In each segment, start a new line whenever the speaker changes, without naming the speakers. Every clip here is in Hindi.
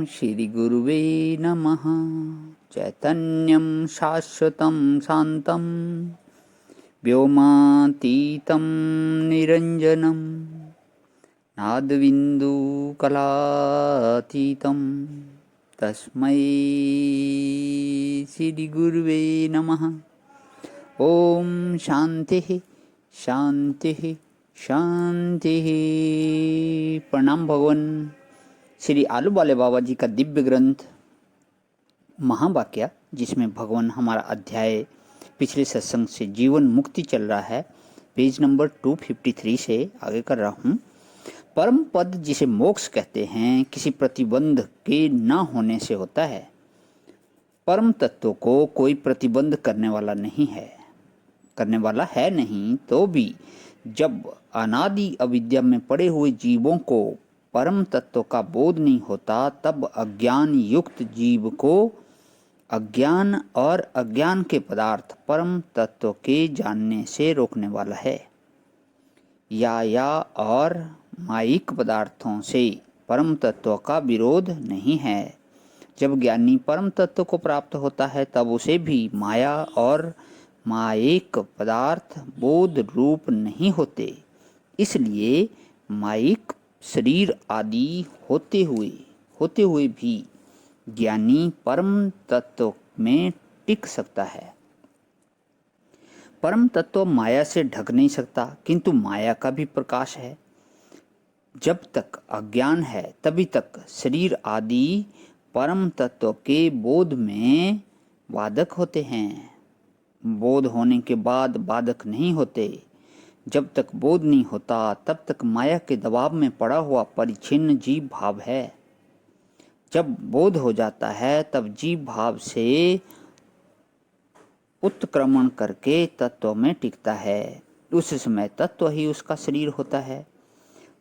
श्रीगुरुवे नमः। चैतन्यं शाश्वतं शान्तं व्योमातीतं निरञ्जनं नादबिन्दुकलातीतं तस्मै श्रीगुरुवे नमः। ओम शांति शांति शांति। प्रणाम भगवान। श्री आलू वाले बाबा जी का दिव्य ग्रंथ महावाक्य, जिसमें भगवान हमारा अध्याय पिछले सत्संग से जीवन मुक्ति चल रहा है, पेज नंबर 253 से आगे कर रहा हूँ। परम पद जिसे मोक्ष कहते हैं, किसी प्रतिबंध के न होने से होता है। परम तत्व को कोई प्रतिबंध करने वाला है नहीं, तो भी जब अनादि अविद्या में पड़े हुए जीवों को परम तत्व का बोध नहीं होता, तब अज्ञान युक्त जीव को अज्ञान और अज्ञान के पदार्थ परम तत्व के जानने से रोकने वाला है। या और मायिक पदार्थों से परम तत्व का विरोध नहीं है। जब ज्ञानी परम तत्व को प्राप्त होता है, तब उसे भी माया और मायिक पदार्थ बोध रूप नहीं होते। इसलिए मायिक शरीर आदि होते हुए भी ज्ञानी परम तत्व में टिक सकता है। परम तत्व माया से ढक नहीं सकता, किंतु माया का भी प्रकाश है। जब तक अज्ञान है, तभी तक शरीर आदि परम तत्व के बोध में बाधक होते हैं। बोध होने के बाद बाधक नहीं होते। जब तक बोध नहीं होता, तब तक माया के दबाव में पड़ा हुआ परिच्छिन्न जीव भाव है। जब बोध हो जाता है, तब जीव भाव से उत्क्रमण करके तत्व में टिकता है। उस समय तत्व ही उसका शरीर होता है।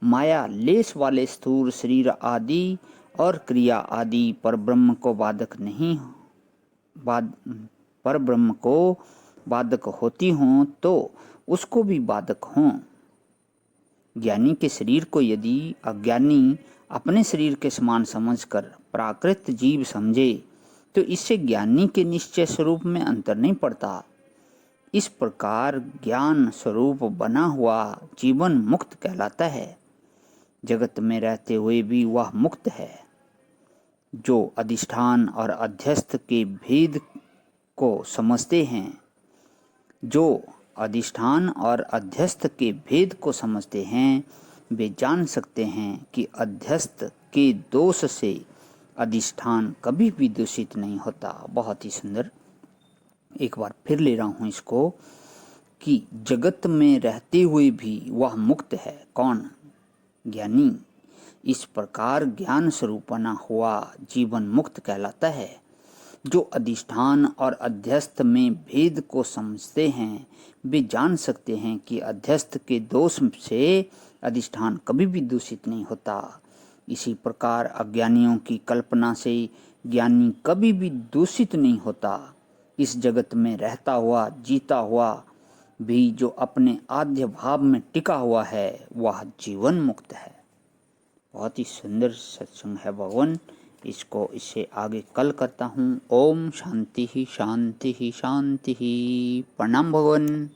माया लेस वाले स्थूल शरीर आदि और क्रिया आदि परब्रह्म को बाधक होती हों, तो उसको भी बाधक हों। ज्ञानी के शरीर को यदि अज्ञानी अपने शरीर के समान समझकर प्राकृत जीव समझे, तो इससे ज्ञानी के निश्चय स्वरूप में अंतर नहीं पड़ता। इस प्रकार ज्ञान स्वरूप बना हुआ जीवन मुक्त कहलाता है। जगत में रहते हुए भी वह मुक्त है। जो अधिष्ठान और अध्यस्त के भेद को समझते हैं, वे जान सकते हैं कि अध्यस्त के दोष से अधिष्ठान कभी भी दूषित नहीं होता। बहुत ही सुंदर। एक बार फिर ले रहा हूँ इसको, कि जगत में रहते हुए भी वह मुक्त है। कौन? ज्ञानी। इस प्रकार ज्ञान स्वरूप बना हुआ जीवन मुक्त कहलाता है। जो अधिष्ठान और अध्यस्त में भेद को समझते हैं, वे जान सकते हैं कि अध्यस्त के दोष से अधिष्ठान कभी भी दूषित नहीं होता। इसी प्रकार अज्ञानियों की कल्पना से ज्ञानी कभी भी दूषित नहीं होता। इस जगत में रहता हुआ जीता हुआ भी जो अपने आद्य भाव में टिका हुआ है, वह जीवन मुक्त है। बहुत ही सुंदर सत्संग है भगवान। इससे आगे कल करता हूँ। ओम शांति ही शांति ही शांति ही। प्रणाम भगवान।